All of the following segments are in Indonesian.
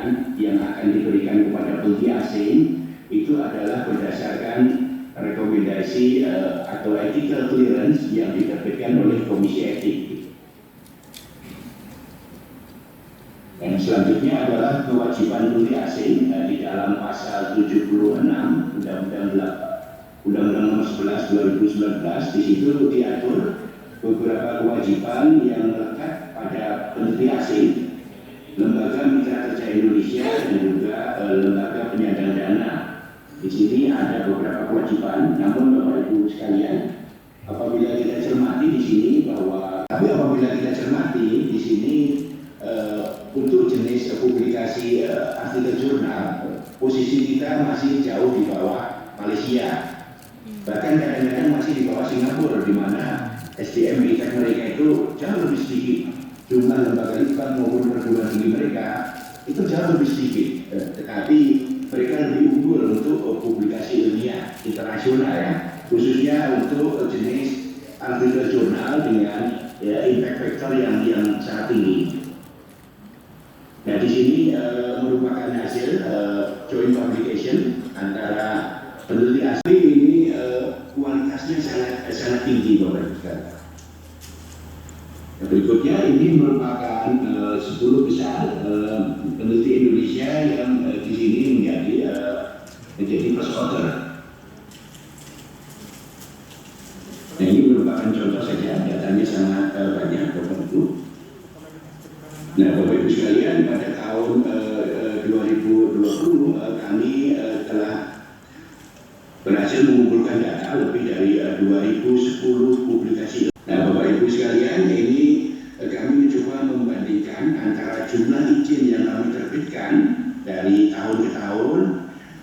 pendidikan yang akan diberikan kepada peneliti asing itu adalah berdasarkan rekomendasi atau ethical clearance yang diterbitkan oleh Komisi Etik. Dan selanjutnya adalah kewajiban peneliti asing di dalam pasal 76 Undang-Undang Nomor 11 2019. Di situ diatur beberapa kewajiban yang melekat pada peneliti asing, lembaga mitra kerja Indonesia dan juga lembaga penyandang dana. Di sini ada beberapa kewajiban, namun Bapak Ibu sekalian, apabila kita cermati di sini di sini untuk jenis publikasi artikel jurnal, posisi kita masih jauh di bawah Malaysia, bahkan kadang-kadang masih di bawah Singapura, di mana SDM militar mereka itu jauh lebih sedikit, jumlah lembaga riset maupun perguruan tinggi mereka itu jauh lebih sedikit, tetapi mereka lebih unggul untuk publikasi ilmiah internasional ya, khususnya untuk jenis artikel jurnal dengan impact factor yang sangat tinggi. Nah, di sini merupakan hasil joint publication antara peneliti asli. Ini kualitasnya sangat tinggi, Bapak Ibu sekalian. Berikutnya ini merupakan 10 besar peneliti Indonesia yang di sini menjadi first author. Nah, ini merupakan contoh saja, datanya sangat banyak, Bapak Ibu. Nah, Bapak Ibu sekalian, pada tahun 2020 kami telah berhasil mengumpulkan data lebih dari 2010 publikasi. Nah, Bapak Ibu sekalian, ini kami mencoba membandingkan antara jumlah izin yang kami terbitkan dari tahun ke tahun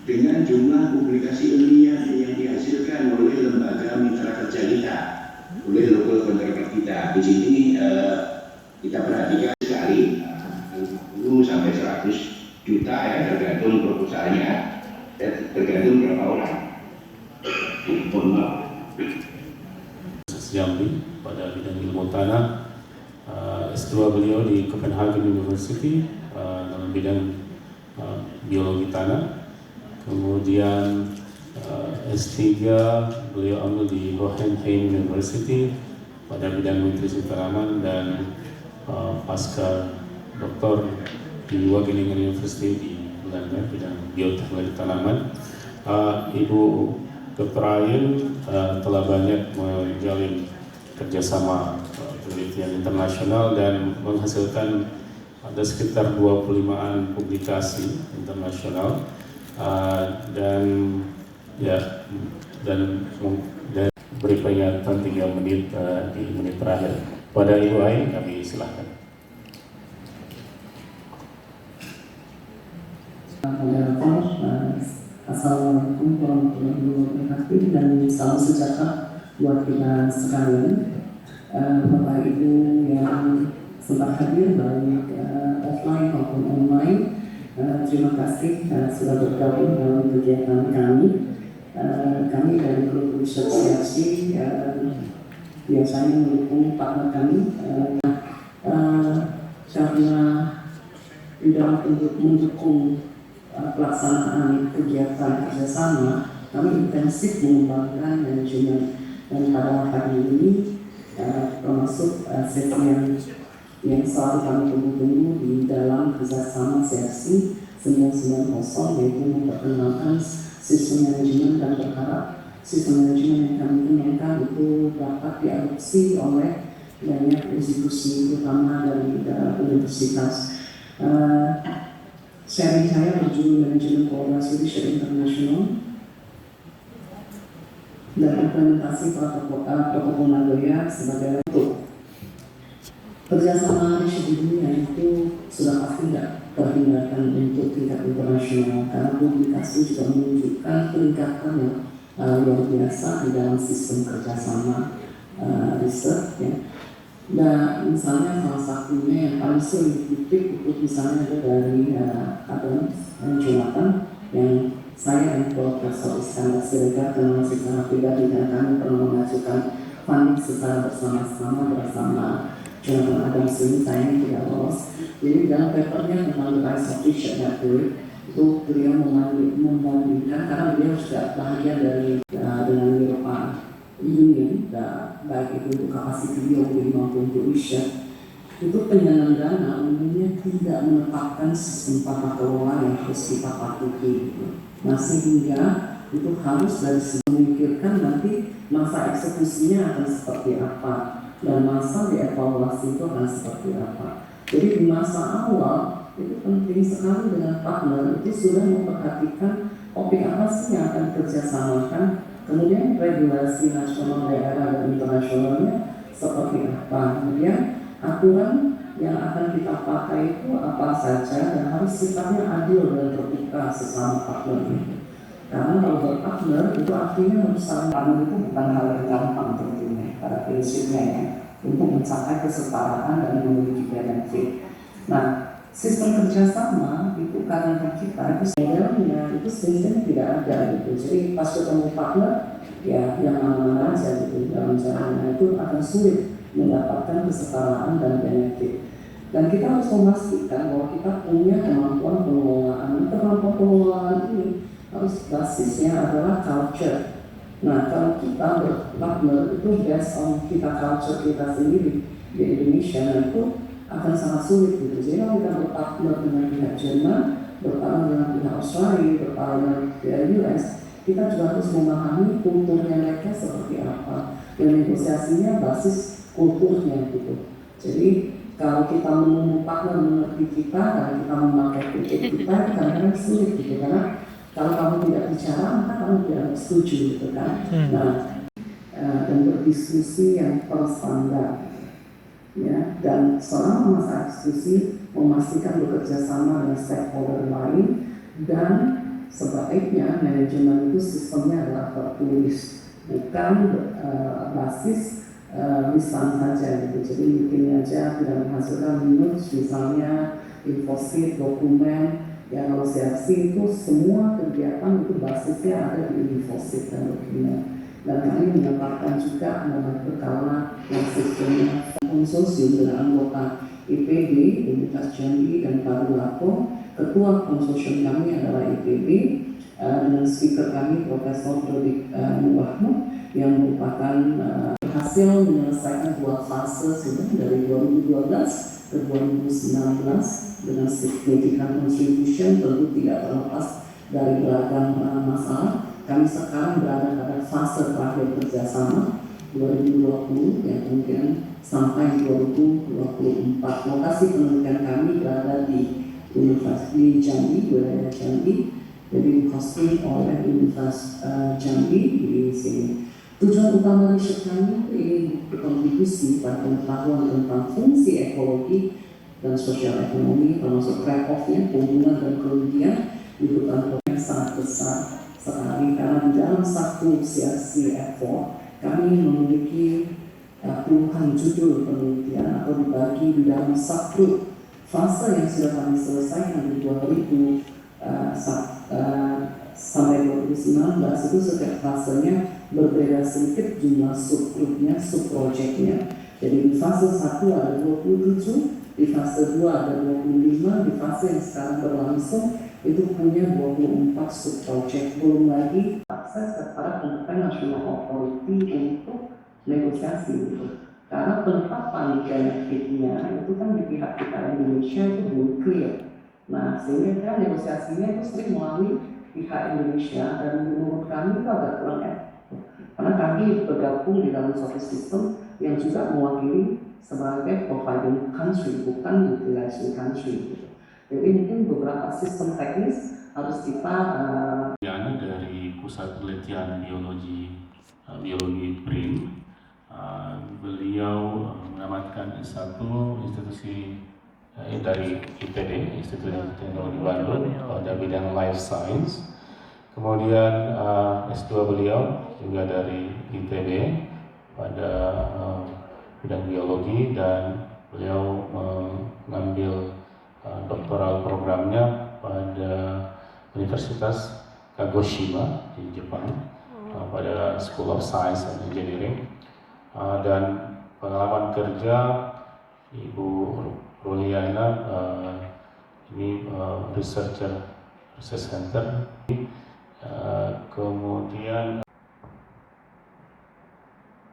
dengan jumlah publikasi ilmiah yang dihasilkan oleh lembaga mitra kerja kita, oleh local counterpart kita. Di sini kita perhatikan sekali 50 sampai 100 juta ya, tergantung proposalnya, tergantung berapa orang. Jambi pada bidang ilmu tanah, S2 beliau di Copenhagen University dalam bidang biologi tanah, kemudian S3 beliau ambil di Hohenheim University pada bidang nutrisi tanaman, dan pasca doktor di Wageningen University di Belanda bidang bioteknologi tanaman. Ibu Dr. Ayen telah banyak menjalin kerjasama penelitian internasional dan menghasilkan ada sekitar 25-an publikasi internasional, dan beri peringatan 3 menit di menit terakhir. Pada Ibu Ayen kami silakan. Assalamualaikum warahmatullahi wabarakatuh, dan salam sejahtera buat kita sekalian. Bapak Ibu yang sempat hadir baik offline maupun online, terima kasih sudah bergabung dalam kegiatan kami. Kami dari grup asosiasi biasanya mendukung partner kami karena di dalam mendukung pelaksanaan kegiatan kerjasama, kami intensif mengembangkan manajemen, dan pada hari ini termasuk sesi yang selalu kami tunggu-tunggu di dalam kerjasama CFC 990, yaitu memperkenalkan sistem manajemen, dan berharap sistem manajemen yang kami kembangkan itu dapat diadopsi oleh banyak institusi, terutama dari universitas. Sharing saya berjudul Manajemen Kolaborasi Riset Internasional dan implementasi protokol Nagoya sebagai bentuk kerjasama riset di dunia itu sudah pasti tidak terhindarkan untuk tingkat internasional, karena publikasi juga menunjukkan peningkatan yang luar biasa di dalam sistem kerjasama riset ya. Dan misalnya salah satunya yang paling sering dikutip itu misalnya ada dari Adam Jonathan, yang saya dan Profesor Iskandar Siregar kenal secara pribadi, dan kami pernah mengajukan funding secara bersama-sama bersama Jonathan Adams ini sayangnya tidak lolos. Jadi dalam papernya tentang the rise of Richard Bradbury itu beliau membandingkan karena beliau juga bahagian dari dengan European Union, baik itu untuk kapasiti biologi maupun untuk riset. Itu penyandang dana umumnya tidak menetapkan sistem tata kelola yang harus kita patuhi. Nah sehingga itu harus dari segi memikirkan nanti masa eksekusinya akan seperti apa dan masa dievaluasi itu akan seperti apa. Jadi di masa awal itu penting sekali dengan partner itu sudah memperhatikan topik apa sih yang akan kerjasamakan, kemudian regulasi nasional, daerah dan internasionalnya seperti apa, kemudian aturan yang akan kita pakai itu apa saja dan harus sifatnya adil dan terbuka sesama partner itu. Karena kalau berpartner itu artinya harus saling partner itu bukan hal yang gampang tentunya pada prinsipnya ya, untuk mencapai kesetaraan dan memiliki benefit. Nah, sistem kerjasama itu karena kita itu modelnya itu sebenarnya tidak ada gitu. Jadi pas ketemu partner ya yang mana-mana aja gitu dalam jalannya itu akan sulit mendapatkan kesetaraan dan benefit. Dan kita harus memastikan bahwa kita punya kemampuan pengelolaan. Kemampuan pengelolaan ini harus basisnya adalah culture. Nah, kalau kita berpartner itu based on kita culture kita sendiri di Indonesia, nah itu akan sangat sulit gitu. Jadi kalau kita berpartner dengan pihak Jerman, berpartner dengan pihak Australia, berpartner dengan US, kita juga harus memahami kulturnya mereka seperti apa. Dan negosiasinya basis kulturnya gitu. Jadi kalau kita menunggu partner mengerti kita dan kita memakai kultur kita, kadang-kadang sulit gitu karena kalau kamu tidak bicara, maka kamu tidak setuju gitu kan. Nah, dan berdiskusi yang berstandar, ya. Dan selama masa diskusi memastikan bekerja sama dengan stakeholder lain dan sebaiknya manajemen itu sistemnya adalah tertulis, bukan basis lisan saja gitu. Jadi bikin aja tidak menghasilkan minus, misalnya infosit, dokumen. Ya negosiasi itu semua kegiatan itu basisnya ada di infosit dan dokumen. Dan kami menetapkan juga nama berkala yang sistemnya konsorsium dengan anggota IPB, Universitas Jambi dan Baru Lapo. Ketua konsorsium kami adalah IPB dengan speaker kami Profesor Dodik Muwahmud yang merupakan berhasil menyelesaikan 2 fase sudah dari 2012 ke 2019 dengan signifikan contribution, tentu tidak terlepas dari beragam masalah. Kami sekarang berada pada fase terakhir kerjasama 2020 yang kemudian sampai 2024. Lokasi penelitian kami berada di Universitas Jambi, wilayah Jambi, jadi dihosting oleh Universitas Jambi di sini. Tujuan utama riset kami ingin berkontribusi pada pengetahuan tentang fungsi ekologi dan sosial ekonomi, termasuk trade-off-nya, keuntungan dan kerugian di hutan yang sangat besar sekali. Karena di dalam satu CRC effort kami memiliki puluhan judul penelitian atau dibagi di dalam satu fase yang sudah kami selesaikan di 2000 sampai 2019 itu setiap fasenya berbeda sedikit jumlah subgrupnya, subprojeknya. Jadi di fase 1 ada 27, di fase 2 ada 25, di fase yang sekarang berlangsung itu punya 24 subprojek. Belum lagi akses kepada penetapan national authority untuk negosiasi gitu. Karena penetapan benefitnya itu kan di pihak kita Indonesia itu belum clear. Nah sehingga kan negosiasinya itu sering melalui pihak Indonesia dan menurut kami itu agak kurang karena kami bergabung di dalam suatu sistem yang juga mewakili sebagai providing country, bukan utilizing country gitu. Jadi mungkin beberapa sistem teknis harus kita dari Pusat Penelitian Biologi BRIN, beliau menamatkan S1 institusi dari ITB, Institut Teknologi Bandung pada bidang Life Science. Kemudian S2 beliau juga dari ITB pada bidang biologi dan beliau mengambil doktoral programnya pada Universitas Kagoshima di Jepang pada School of Science and Engineering dan pengalaman kerja Ibu Ruliana, ini research center. Kemudian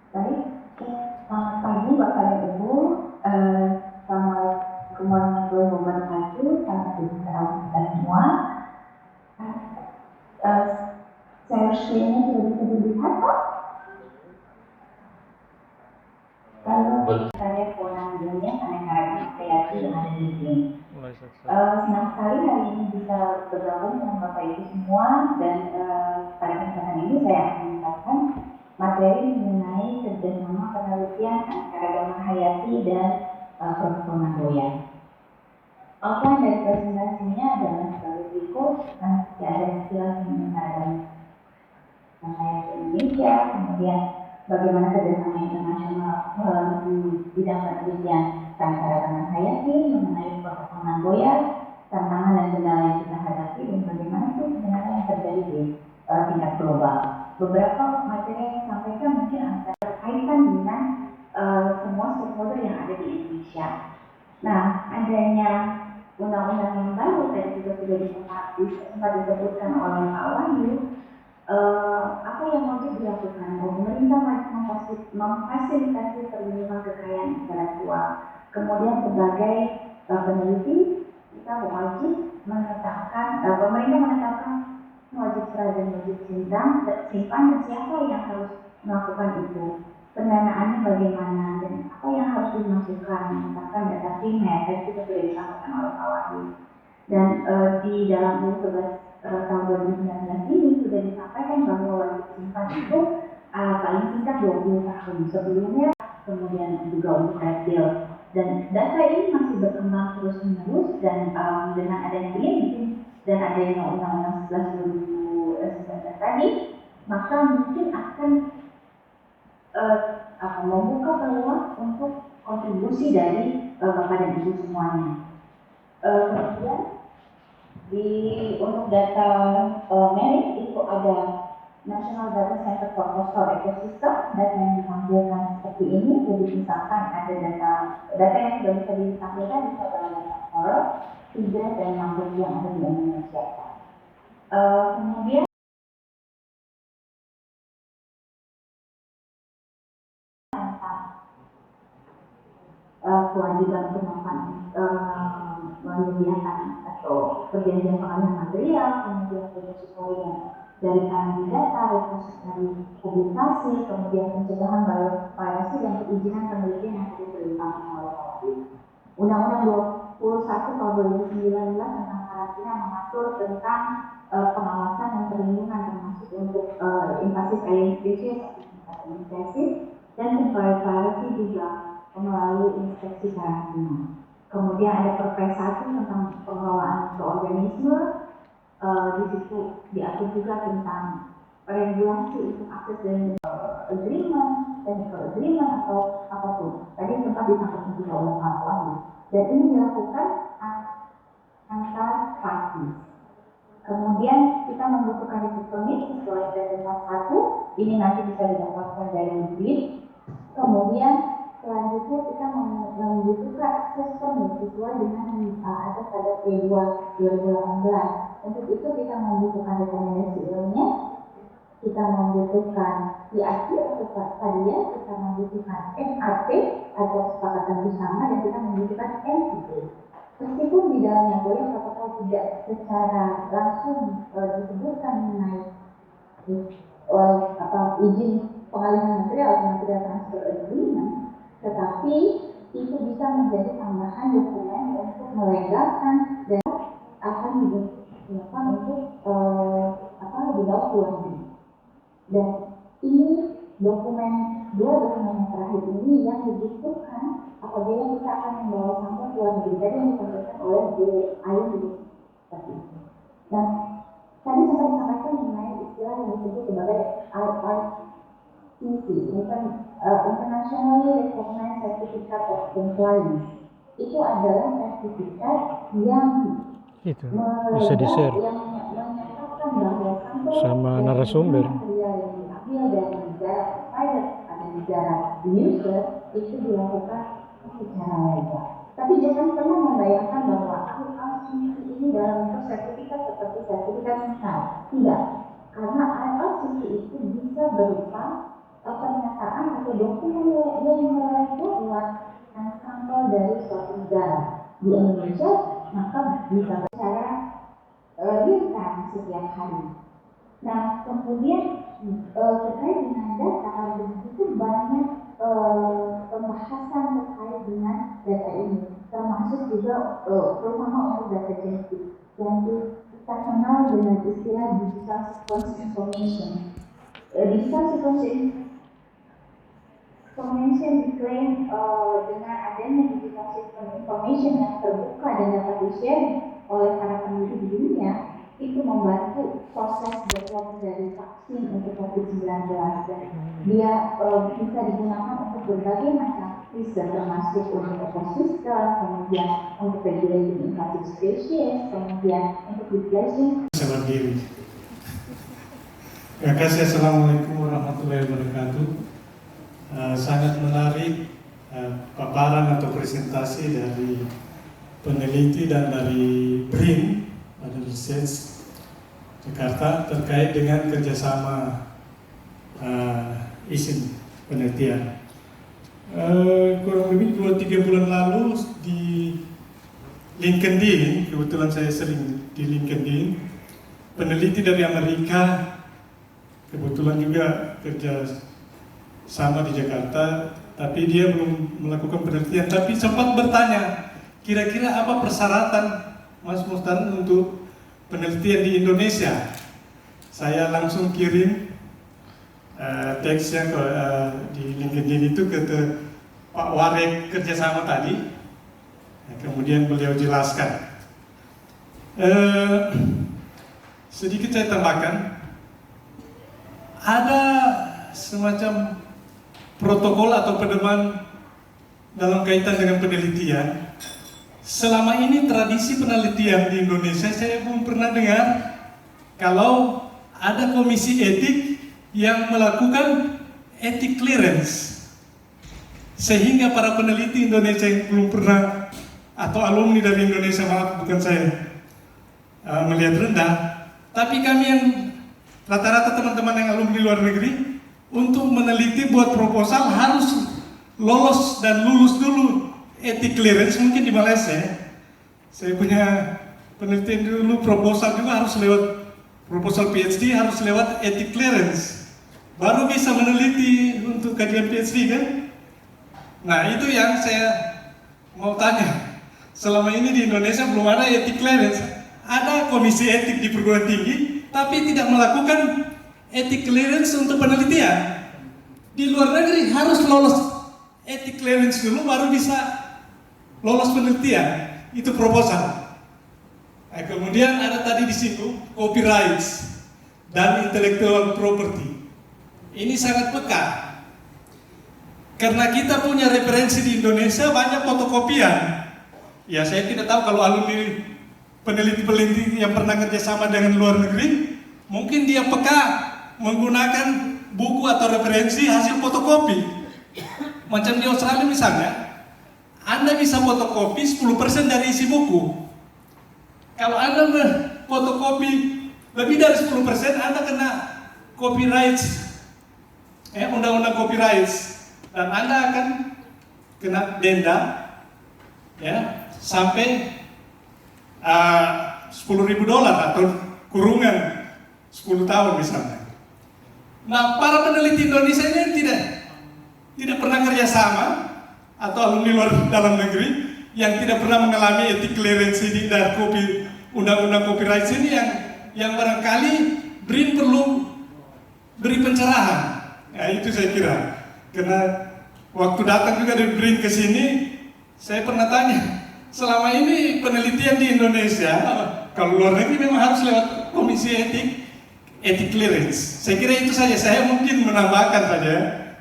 Baik, selamat pagi Bapak dan Ibu. Assalamualaikum warahmatullahi wabarakatuh. Selamat berjumpa kita semua. Share screen-nya sudah bisa dilihat, Pak? Lalu saya kewenangan dunia aneka kreasi yang ada di sini. Senang sekali hari ini bisa bergabung dengan Bapak Ibu semua, dan pada kesempatan ini saya akan menyampaikan materi mengenai kerjasama penelitian antara Dharma Hayati dan Prof. Nagoya. Outline dari presentasinya adalah sebagai berikut. Ada istilah mengenai Dharma Hayati Indonesia, kemudian bagaimana kerjasama internasional di bidang penelitian antara Dharma Hayati mengenai Prof. Nagoya, tantangan dan kendala yang kita hadapi, dan bagaimana sih sebenarnya yang terjadi di tingkat global. Beberapa materi yang disampaikan mungkin ada kaitan dengan semua stakeholder yang ada di Indonesia. Nah, adanya undang-undang yang baru tadi juga sudah sempat disebutkan oleh Pak Wahyu. Apa yang wajib dilakukan? Pemerintah memfasilitasi perlindungan kekayaan intelektual. Kemudian sebagai peneliti, kita wajib menetapkan, pemerintah menetapkan wajib serah dan wajib simpan, dan siapa yang harus melakukan itu, pendanaannya bagaimana, dan apa yang harus dimasukkan, menetapkan data primer, dan itu sudah disampaikan oleh Pak Wahyu. Dan di dalam UU 11 tahun 2019 ini sudah disampaikan bahwa wajib simpan itu paling singkat 20 tahun sebelumnya, kemudian juga untuk reptil. Dan data ini masih berkembang terus menerus, dan dengan adanya ini dan adanya Undang-Undang 11 2019 tadi, maka mungkin akan membuka peluang untuk kontribusi dari Bapak dan Ibu semuanya. Kemudian untuk data merit itu ada National Data Center for Coastal Ecosystem, data yang ditampilkan seperti ini. Jadi misalkan ada data yang sudah bisa ditampilkan di data coral, hidrat, dan mangrove yang ada di Indonesia. Kemudian kewajiban untuk menyediakan atau perjanjian pengalihan material, kemudian repository yang dari kandungan data, repository dari publikasi, kemudian pencegahan biopiracy dan perizinan penelitian yang tadi disampaikan oleh Pak. Undang-Undang 21 tahun 2019 tentang karantina mengatur tentang pengawasan dan perlindungan termasuk untuk invasive alien species, invasive, dan biopiracy juga melalui inspeksi karantina. Kemudian ada Perpres 1 tentang pengelolaan mikroorganisme. Di situ diatur juga tentang regulasi untuk akses dan agreement, technical agreement atau apapun. Tadi sempat disampaikan juga oleh Pak Wahyu. Dan ini dilakukan antar parti. Kemudian kita membutuhkan riset permit sesuai Perpres 1. Ini nanti bisa didapatkan dari BID. Kemudian selanjutnya kita membutuhkan akses permit sesuai dengan ada pada P2 2018. Untuk itu kita membutuhkan rekomendasi ilmiah, kita membutuhkan PIP atau kajian, kita membutuhkan MAP atau kesepakatan bersama, dan kita membutuhkan MIP. Meskipun di dalam Nagoya protokol tidak secara langsung disebutkan mengenai izin pengalihan material atau material transfer agreement, tetapi itu bisa menjadi tambahan dokumen untuk melegalkan dan akan digunakan untuk dibawa ke luar negeri. Dan ini dua dokumen yang terakhir ini yang dibutuhkan apabila kita akan membawa sampel ke luar negeri. Tadi yang disampaikan oleh Bu Ayu seperti itu. Dan tadi saya sampaikan mengenai istilah yang disebut sebagai IRCC, Internationally Recognized Certificate of Compliance. Itu adalah sertifikat yang bisa di-share menyatakan bahwa sampel sama narasumber material yang diambil dari negara provider atau negara user itu dilakukan secara legal. Tapi jangan pernah membayangkan bahwa IRCC ini dalam bentuk sertifikat seperti sertifikat misal. Tidak, karena IRCC itu bisa berupa pernyataan atau dokumen yang membuat sampel dari suatu negara. Di Indonesia, maka bisa secara real time setiap hari. Nah, kemudian terkait dengan data, itu banyak pembahasan terkait dengan data ini, termasuk juga terutama untuk data genetik yang kita kenal dengan istilah digital sequence information. Digital sequence information diklaim dengan adanya digital sequence information yang terbuka dan dapat di-share oleh para peneliti di dunia, itu membantu proses development dari vaksin untuk COVID-19 dan dia bisa digunakan untuk berbagai macam riset termasuk untuk ekosistem, kemudian untuk regulating invasive species, kemudian untuk replacing. Terima kasih. Assalamualaikum warahmatullahi wabarakatuh. Sangat menarik paparan atau presentasi dari peneliti dan dari BRIN pada Research Jakarta terkait dengan kerjasama izin penelitian. Kurang lebih 2-3 bulan lalu di LinkedIn, kebetulan saya sering di LinkedIn, peneliti dari Amerika kebetulan juga kerja sama di Jakarta, tapi dia belum melakukan penelitian, tapi sempat bertanya, kira-kira apa persyaratan Mas Muhtar untuk penelitian di Indonesia? Saya langsung kirim teksnya di LinkedIn itu ke Pak Warek kerjasama tadi. Kemudian beliau jelaskan. Sedikit saya tambahkan, ada semacam protokol atau pedoman dalam kaitan dengan penelitian. Selama ini tradisi penelitian di Indonesia saya belum pernah dengar kalau ada komisi etik yang melakukan etik clearance, sehingga para peneliti Indonesia yang belum pernah atau alumni dari Indonesia, maaf bukan saya melihat rendah, tapi kami yang rata-rata teman-teman yang alumni luar negeri untuk meneliti buat proposal harus lolos dan lulus dulu etik clearance. Mungkin di Malaysia saya punya penelitian dulu, proposal juga harus lewat proposal PhD, harus lewat etik clearance baru bisa meneliti untuk kajian PhD kan. Nah itu yang saya mau tanya, selama ini di Indonesia belum ada etik clearance. Ada komisi etik di perguruan tinggi tapi tidak melakukan etik clearance untuk penelitian. Di luar negeri harus lolos etik clearance dulu baru bisa lolos penelitian, itu proposal. Nah, kemudian ada tadi di situ copyrights dan intellectual property. Ini sangat peka karena kita punya referensi di Indonesia banyak fotokopian. Ya saya tidak tahu kalau alumni peneliti-peneliti yang pernah kerjasama dengan luar negeri, mungkin dia peka menggunakan buku atau referensi hasil fotokopi. Macam di Australia misalnya, Anda bisa fotokopi 10% dari isi buku. Kalau Anda fotokopi lebih dari 10%, Anda kena copyright, undang-undang copyright, dan Anda akan kena denda, ya, sampai $10.000 atau kurungan 10 tahun misalnya. Nah, para peneliti Indonesia ini tidak pernah kerjasama atau alumni luar dalam negeri yang tidak pernah mengalami etik clearance ini dan undang-undang copyright ini yang barangkali BRIN perlu beri pencerahan. Ya itu saya kira. Karena waktu datang juga dari BRIN ke sini, saya pernah tanya, selama ini penelitian di Indonesia, kalau luar negeri memang harus lewat komisi etik clearance. Saya kira itu saja, saya mungkin menambahkan saja,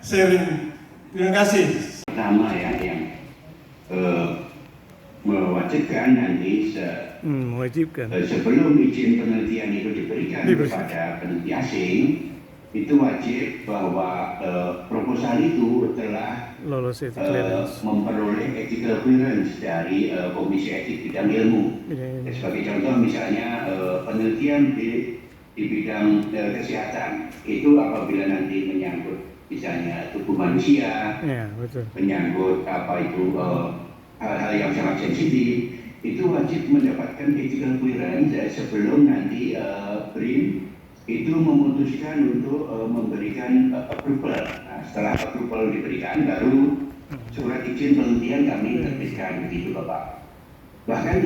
sharing. Terima kasih. Pertama yang mewajibkan nanti sebelum izin penelitian itu diberikan kepada peneliti asing, itu wajib bahwa proposal itu telah lolos itu clearance. memperoleh ethical clearance dari Komisi Etik Bidang Ilmu. Sebagai contoh misalnya penelitian di bidang kesehatan itu apabila nanti menyangkut misalnya tubuh manusia, Ya, betul. menyangkut hal-hal yang sangat sensitif, itu wajib mendapatkan ethical clearance sebelum nanti BRIN itu memutuskan untuk memberikan approval. Nah, setelah approval diberikan, baru surat izin penelitian kami terbitkan, begitu Bapak. Bahkan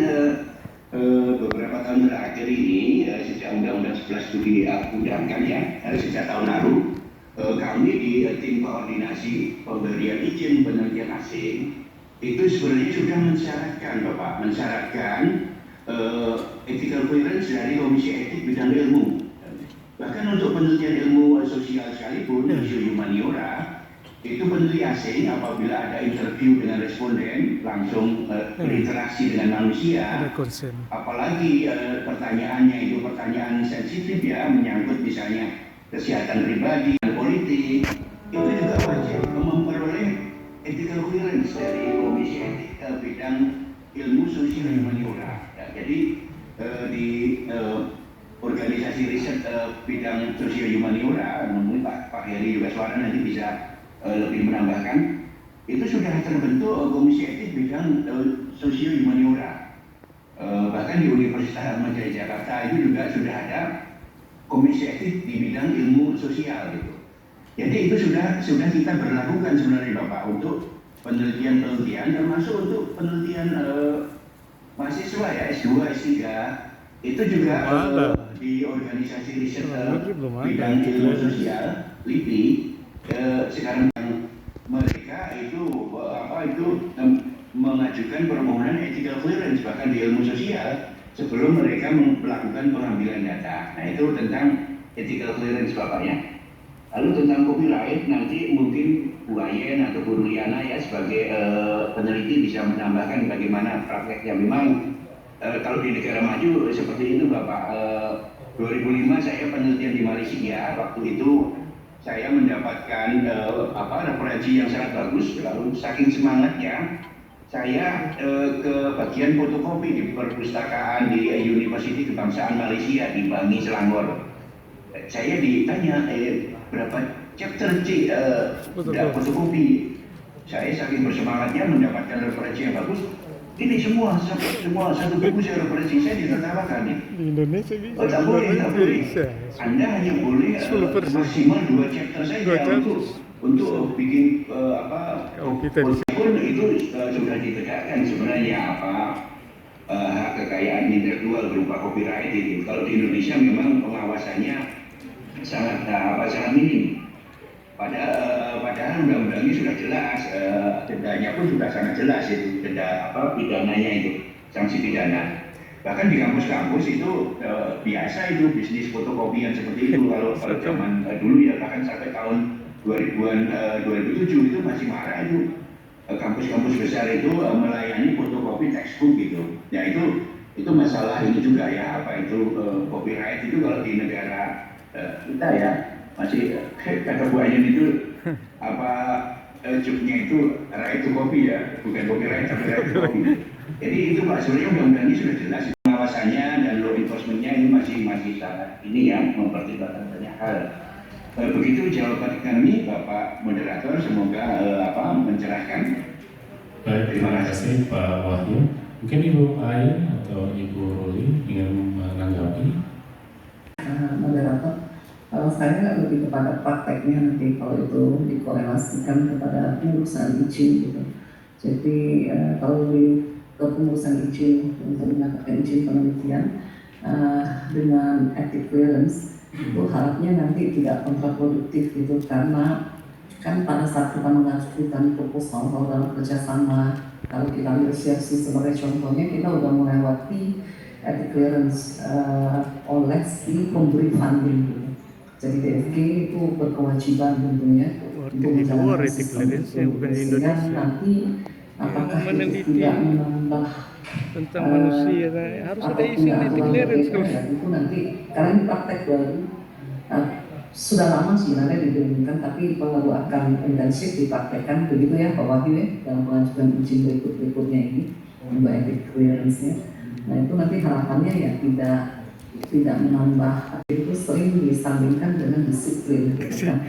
beberapa tahun terakhir ini, sejak Undang-Undang 11 itu diundangkan ya, sejak tahun lalu, kami di tim koordinasi pemberian izin penelitian asing itu sebenarnya sudah mensyaratkan ethical clearance dari Komisi Etik Bidang Ilmu. Bahkan untuk penelitian ilmu sosial sekalipun, humaniora, itu peneliti asing apabila ada interview dengan responden langsung berinteraksi dengan manusia, apalagi pertanyaannya itu pertanyaan sensitif ya, menyangkut misalnya kesehatan pribadi dan politik, itu juga wajib memperoleh ethical clearance dari Komisi Etik Bidang Ilmu Sosial Humaniora. Ya, jadi di organisasi riset bidang sosial humaniora, mungkin Pak Heri juga suara nanti bisa lebih menambahkan, itu sudah terbentuk Komisi Etik Bidang Sosial Humaniora. Bahkan di Universitas Atmajaya Jakarta itu juga sudah ada Komisi Etik di bidang ilmu sosial gitu. Jadi itu sudah kita berlakukan sebenarnya Bapak untuk penelitian termasuk untuk penelitian mahasiswa ya S2, S3 itu juga di organisasi riset bidang ilmu sosial LIPI sekarang mereka itu mengajukan permohonan ethical clearance bahkan di ilmu sosial sebelum mereka melakukan pengambilan data. Nah itu tentang ethical clearance Bapak ya. Lalu tentang copyright nanti mungkin Bu Ayen atau Bu Ruliana ya sebagai peneliti bisa menambahkan bagaimana prakteknya. Memang kalau di negara maju seperti itu Bapak, 2005 saya penelitian di Malaysia, waktu itu saya mendapatkan referensi yang sangat bagus, lalu saking semangatnya saya ke bagian fotokopi di perpustakaan di Universiti Kebangsaan Malaysia di Bangi, Selangor. Saya ditanya berapa chapter C fotokopi. Saya saking bersemangatnya mendapatkan referensi yang bagus. Ini semua satu buku saya referensi, saya ditertawakan nih. Di Indonesia bisa. Oh, tak boleh. Anda hanya boleh maksimal 2 chapter saja untuk bikin pun itu sudah ditegakkan sebenarnya hak kekayaan intelektual berupa copyright itu. Kalau di Indonesia memang pengawasannya sangat minim. Padahal undang-undangnya sudah jelas, dendanya pun sudah sangat jelas itu, denda pidananya itu, sanksi pidana. Bahkan di kampus-kampus itu biasa itu bisnis fotokopian seperti itu. Kalau zaman dulu ya bahkan sampai tahun 2007 itu masih marah itu kampus-kampus besar itu melayani fotokopi textbook gitu. Ya itu masalah ini juga ya copyright itu kalau di negara kita ya masih kata Bu Ayen itu jobnya itu right to copy ya, bukan copyright tapi right to copy. Jadi itu Pak, sebenarnya undang-undang ini sudah jelas pengawasannya dan law enforcement-nya ini masih sangat ini ya mempertimbangkan banyak hal. Begitu jawaban kami Bapak Moderator, semoga mencerahkan. Baik, terima kasih Pak Wahyu. Mungkin Ibu Ayen atau Ibu Ruli ingin menanggapi. Moderator, saya lebih kepada prakteknya nanti kalau itu dikorelasikan kepada pengurusan izin gitu. Jadi kalau di pengurusan izin untuk mendapatkan izin penelitian dengan ethic clearance itu harapnya nanti tidak kontraproduktif gitu, karena kan pada saat kita mengajukan proposal kalau dalam kerjasama, kalau kita ambil CFC sebagai contohnya, kita udah melewati ethic clearance oleh si pemberi funding gitu. Jadi DFG itu berkewajiban tentunya untuk menjalankan sistem investigasi. Nanti apakah itu tidak menambah tentang manusia harus ada izin ethic clearance itu nanti karena ini praktek baru sudah lama sebenarnya didengungkan, tapi perlu akan intensif dipraktekkan begitu ya Pak Wahyu ya, dalam pengajuan izin berikutnya ini, untuk ethic clearance-nya. Nah itu nanti harapannya ya tidak menambah, itu sering disandingkan dengan disiplin gitu kan.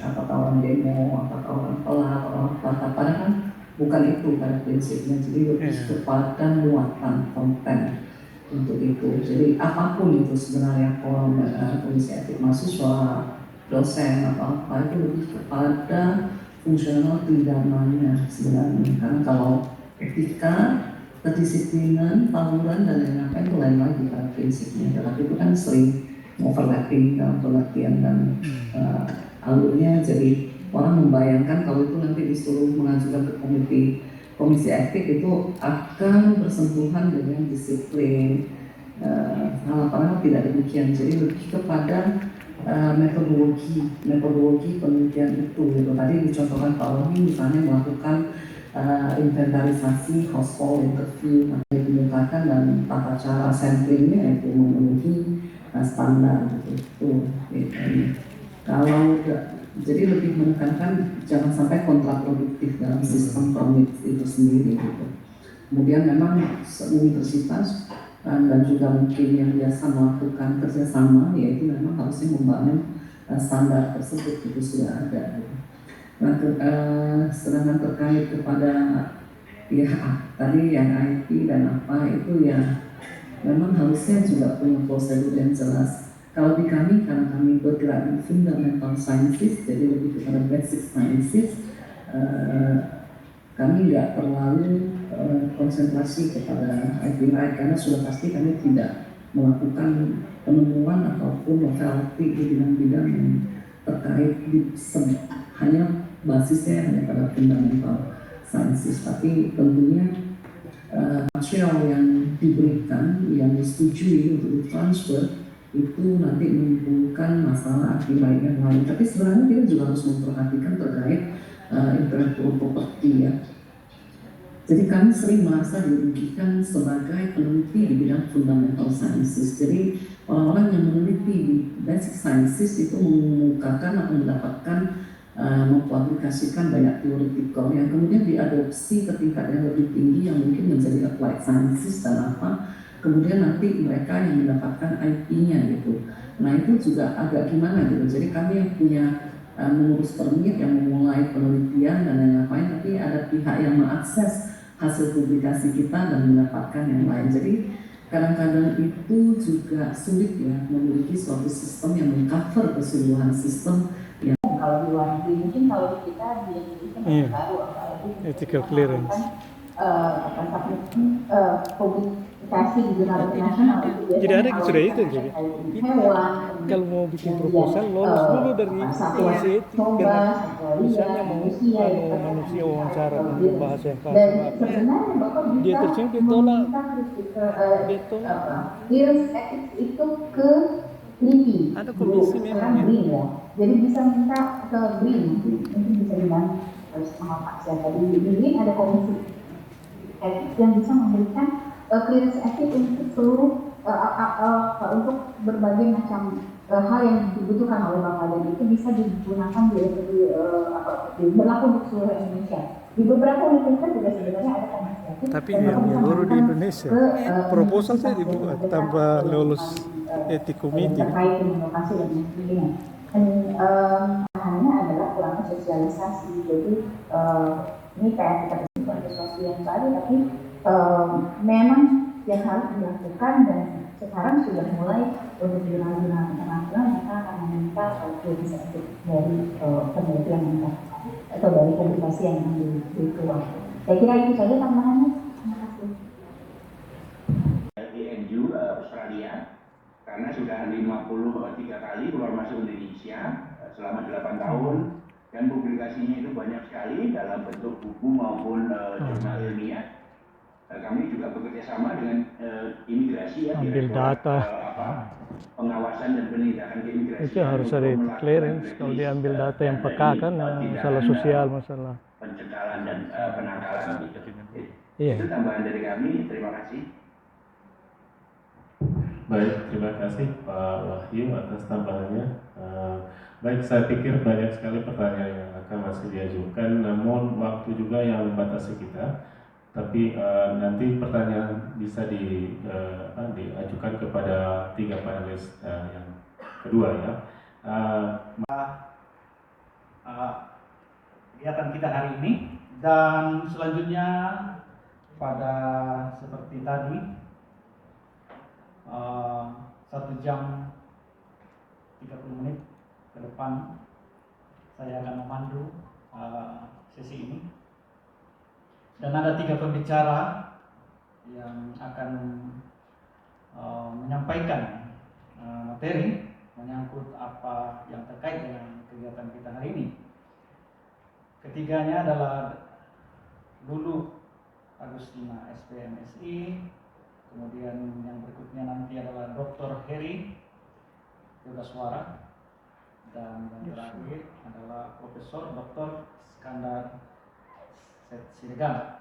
Apakah orang demo, apakah orang pelak, orang apa, padahal kan bukan itu pada prinsipnya, jadi lebih kepada muatan konten untuk itu. Jadi apapun itu sebenarnya, komisi etik mahasiswa, dosen atau apa, itu lebih kepada fungsional pidananya sebenarnya. Karena kalau etika, kedisiplinan, tawuran dan lain-lain itu lain lagi pada prinsipnya. Tapi itu kan sering overlapping dalam pengertian dan alurnya. Jadi orang membayangkan kalau itu nanti disuruh mengajukan ke komisi etik itu akan bersentuhan dengan disiplin. Hal-hal tidak demikian. Jadi lebih kepada metodologi penelitian itu. Gitu. Tadi dicontohkan Pak Wahyu misalnya melakukan inventarisasi household interview yang dimutakan dan tata cara samplingnya itu memenuhi standar gitu. Kalau jadi lebih menekankan jangan sampai kontraproduktif dalam sistem permit itu sendiri gitu. Kemudian memang universitas dan juga mungkin yang biasa melakukan kerjasama, yaitu memang harusnya membangun standar tersebut itu sudah ada. Nah, sedangkan terkait kepada ya tadi yang IT dan apa itu ya memang harusnya juga punya prosedur yang jelas. Kalau di kami, karena kami bergerak di fundamental sciences, jadi lebih kepada basic sciences, kami nggak terlalu konsentrasi kepada IP right, karena sudah pasti kami tidak melakukan penemuan ataupun novelty di bidang-bidang yang terkait hanya basisnya hanya pada fundamental sciences, tapi tentunya material yang diberikan, yang disetujui untuk ditransfer itu nanti menimbulkan masalah akibat yang lain. Tapi sebenarnya kita juga harus memperhatikan terkait intellectual property ya. Jadi kami sering merasa dirugikan sebagai peneliti di bidang fundamental sciences. Jadi orang-orang yang meneliti di basic sciences itu mengemukakan atau mendapatkan mempublikasikan banyak teoritikal yang kemudian diadopsi ke tingkat yang lebih tinggi yang mungkin menjadi applied sciences dan apa, kemudian nanti mereka yang mendapatkan IP-nya gitu. Nah itu juga agak gimana gitu. Jadi kami yang punya mengurus permit, yang memulai penelitian dan lain-lain, tapi ada pihak yang mengakses hasil publikasi kita dan mendapatkan yang lain. Jadi kadang-kadang itu juga sulit ya memiliki suatu sistem yang mengcover keseluruhan sistem. Kalau di luar negeri mungkin, kalau kita di Indonesia baru apalagi ethical clearance publikasi di jurnal internasional itu jadi ada sudah itu jadi hewan, kalau mau bikin proposal lolos dulu dari komisi etik karena misalnya mau manusia wawancara untuk bahasa yang dan kasar sebenarnya Bapak bisa dia tersinggung ditolak clearance ethics itu ke LIPI, ada komisi memang ya. BRIN ya. Jadi bisa minta ke BRIN, mungkin bisa bilang sama Pak siapa di BRIN ada komisi etik yang bisa memberikan clearance etik untuk seluruh untuk berbagai macam hal yang dibutuhkan oleh Bapak, dan itu bisa digunakan berlaku untuk seluruh Indonesia. Di beberapa universitas juga sebenarnya ada komisi etik. Tapi yang baru di Indonesia proposal saya dibuat tanpa lulus etik komite terkait dengan lokasi dan sebagainya. Dan bahannya adalah kurangnya sosialisasi. Jadi ini kayak kita bukan sesuatu yang baru, tapi memang yang harus dilakukan, dan sekarang sudah mulai untuk jurnal-jurnal internasional mereka akan meminta clearance etik dari penelitian yang dilakukan atau dari publikasi yang dikeluarkan. Saya kira itu saja tambahannya. Terima kasih. INU Australia, karena sudah 53 kali keluar masuk Indonesia selama 8 tahun, dan publikasinya itu banyak sekali dalam bentuk buku maupun jurnal ilmiah. Kami juga bekerja sama dengan imigrasi ya, ambil data pengawasan dan penindakan keimigrasian. Itu harus ada clearance kalau diambil data yang peka kan, masalah sosial, masalah pencekalan dan penangkalan gitu. Iya. Itu tambahan dari kami, terima kasih. Baik, terima kasih Pak Wahyu atas tambahannya. Baik, saya pikir banyak sekali pertanyaan yang akan masih diajukan, namun waktu juga yang membatasi kita. Tapi nanti pertanyaan bisa diajukan kepada 3 panelis yang kedua ya. Kegiatan kita hari ini, dan selanjutnya pada seperti tadi 1 jam 30 menit ke depan saya akan memandu sesi ini, dan ada 3 pembicara yang akan menyampaikan materi menyangkut apa yang terkait dengan kegiatan kita hari ini. Ketiganya adalah Lulu Agustina SPMSI, kemudian yang berikutnya nanti adalah Dr. Heri Yogaswara, dan yang terakhir adalah Profesor Dr. Iskandar Siregar.